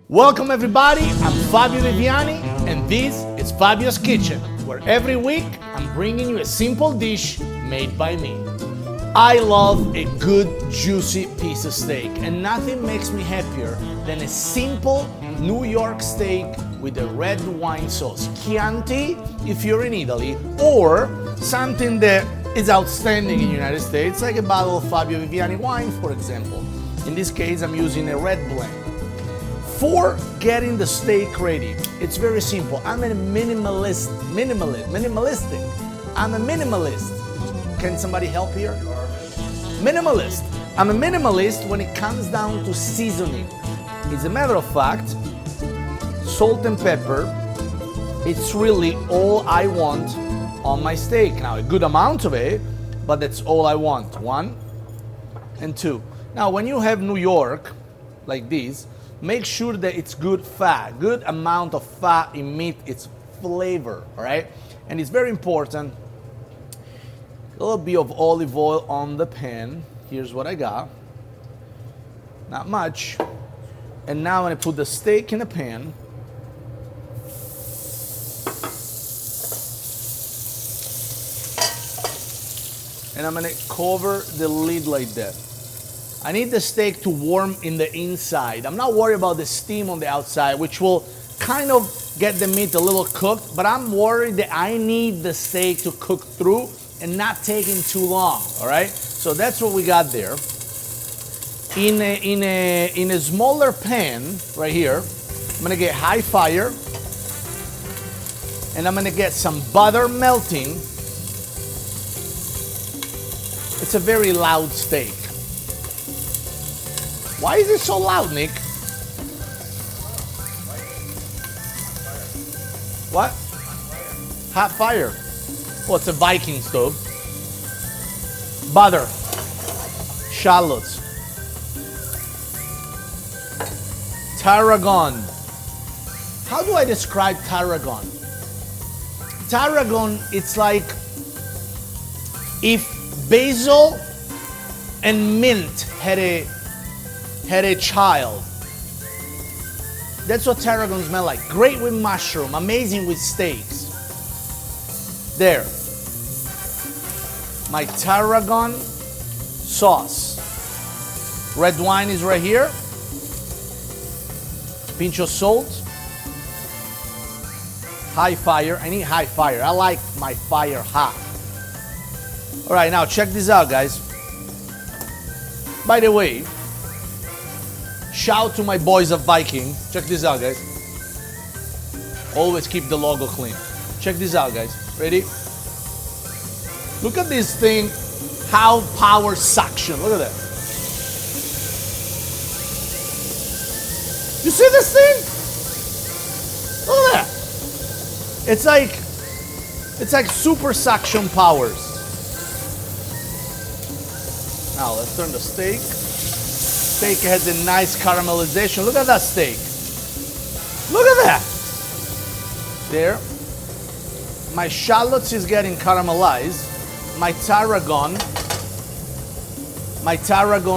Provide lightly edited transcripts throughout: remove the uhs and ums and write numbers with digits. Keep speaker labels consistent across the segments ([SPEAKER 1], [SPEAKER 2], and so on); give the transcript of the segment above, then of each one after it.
[SPEAKER 1] Welcome everybody, I'm Fabio Viviani and this is Fabio's Kitchen, where every week I'm bringing you a simple dish made by me. I love a good juicy piece of steak, and nothing makes me happier than a simple New York steak with a red wine sauce, Chianti if you're in Italy, or something that is outstanding in the United States, like a bottle of Fabio Viviani wine, for example. In this case, I'm using a red blend. For getting the steak ready, it's very simple. I'm a minimalist. I'm a minimalist. Can somebody help here? Minimalist. I'm a minimalist when it comes down to seasoning. As a matter of fact, salt and pepper, it's really all I want on my steak. Now, a good amount of it, but that's all I want. 1 and 2. Now, when you have New York, like this, make sure that it's good fat, good amount of fat in meat, it's flavor, all right? And it's very important, a little bit of olive oil on the pan. Here's what I got, not much. And now I'm gonna put the steak in the pan. And I'm gonna cover the lid like that. I need the steak to warm in the inside. I'm not worried about the steam on the outside, which will kind of get the meat a little cooked, but I'm worried that I need the steak to cook through and not taking too long, all right? So that's what we got there. In a smaller pan right here, I'm gonna get high fire, and I'm gonna get some butter melting. It's a very loud steak. Why is it so loud, Nick? What? Hot fire. Well, it's a Viking stove. Butter. Shallots. Tarragon. How do I describe tarragon? Tarragon, it's like if basil and mint had a child. That's what tarragon smells like. Great with mushroom, amazing with steaks. There. My tarragon sauce. Red wine is right here. Pinch of salt. High fire. I need high fire. I like my fire hot. All right, now check this out, guys. By the way, shout to my boys of Viking. Check this out, guys. Always keep the logo clean. Check this out, guys. Ready? Look at this thing, how power suction. Look at that. You see this thing? Look at that. It's like super suction powers. Now let's turn the steak. Steak has a nice caramelization. Look at that steak. Look at that. There. My shallots is getting caramelized. My tarragon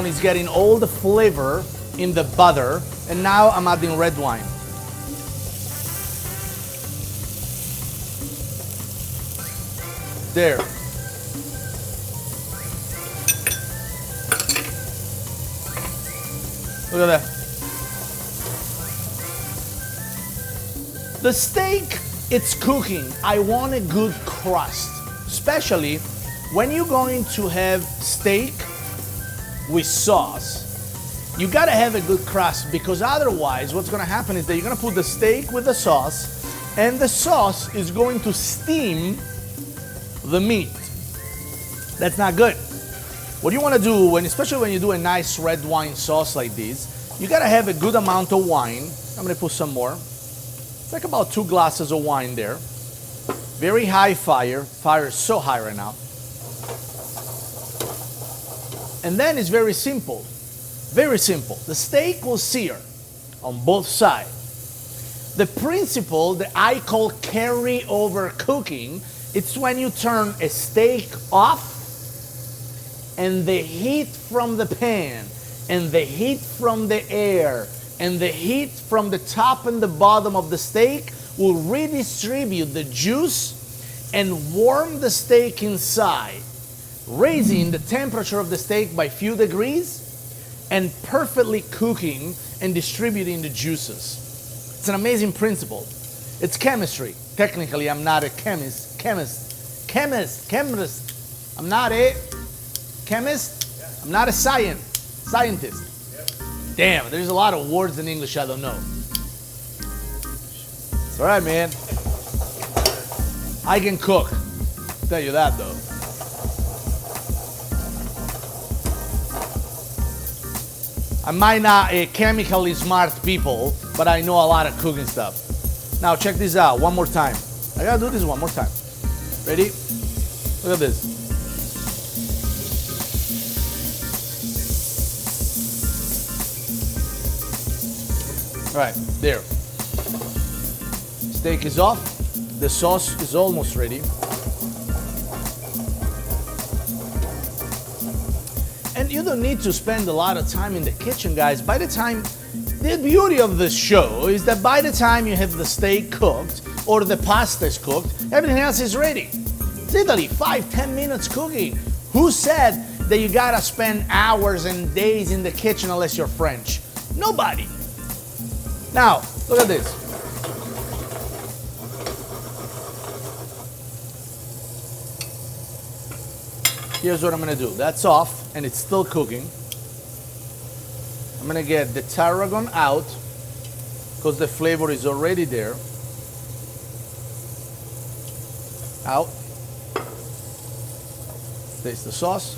[SPEAKER 1] is getting all the flavor in the butter. And now I'm adding red wine. There. Look at that. The steak, it's cooking. I want a good crust, especially when you're going to have steak with sauce. You gotta have a good crust, because otherwise what's gonna happen is that you're gonna put the steak with the sauce, and the sauce is going to steam the meat. That's not good. What you want to do, especially when you do a nice red wine sauce like this, you gotta have a good amount of wine. I'm gonna put some more. It's like about 2 glasses of wine there. Very high fire. Fire is so high right now. And then it's very simple. Very simple. The steak will sear on both sides. The principle that I call carry over cooking, it's when you turn a steak off and the heat from the pan and the heat from the air and the heat from the top and the bottom of the steak will redistribute the juice and warm the steak inside, raising the temperature of the steak by a few degrees and perfectly cooking and distributing the juices. It's an amazing principle. It's chemistry. Technically, I'm not a chemist. I'm not a chemist. I'm not a scientist. Damn, there's a lot of words in English I don't know. It's all right, man. I can cook. I'll tell you that, though. I might not a chemically smart people, but I know a lot of cooking stuff. Now check this out one more time. I gotta do this one more time. Ready? Look at this. All right, there. Steak is off. The sauce is almost ready. And you don't need to spend a lot of time in the kitchen, guys. By the time, the beauty of this show is that by the time you have the steak cooked or the pasta is cooked, everything else is ready. It's literally 5-10 minutes cooking. Who said that you gotta spend hours and days in the kitchen unless you're French? Nobody. Now, look at this. Here's what I'm gonna do. That's off and it's still cooking. I'm gonna get the tarragon out because the flavor is already there. Out. Taste the sauce.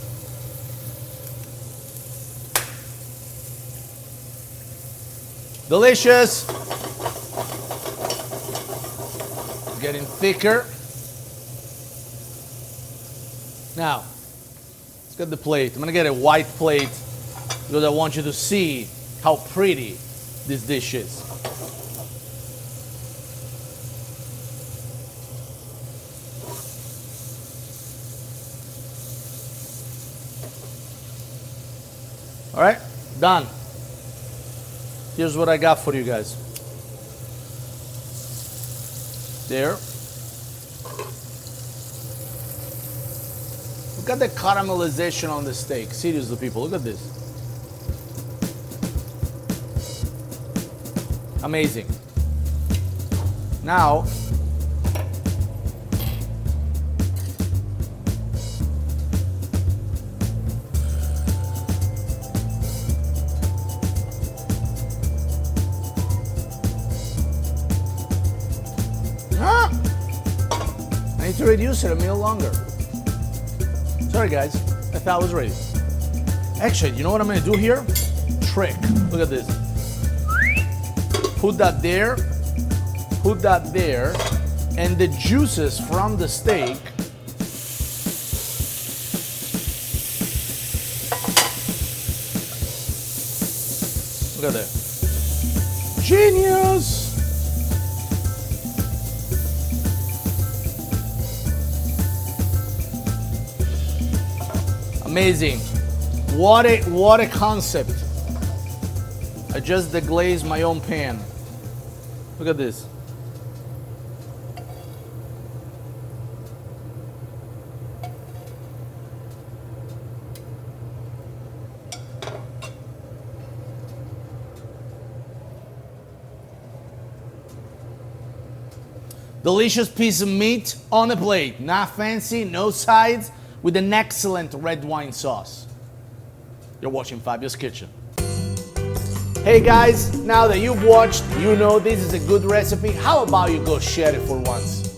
[SPEAKER 1] Delicious. Getting thicker. Now, let's get the plate. I'm gonna get a white plate because I want you to see how pretty this dish is. All right, done. Here's what I got for you guys. There. Look at the caramelization on the steak. Seriously, people, look at this. Amazing. Now, I need to reduce it a minute longer. Sorry guys, I thought I was ready. Actually, you know what I'm gonna do here? Trick, look at this. Put that there, and the juices from the steak look at that. Genius! Amazing. What a concept. I just deglazed my own pan. Look at this. Delicious piece of meat on a plate. Not fancy, no sides, with an excellent red wine sauce. You're watching Fabio's Kitchen. Hey guys, now that you've watched, you know this is a good recipe. How about you go share it for once?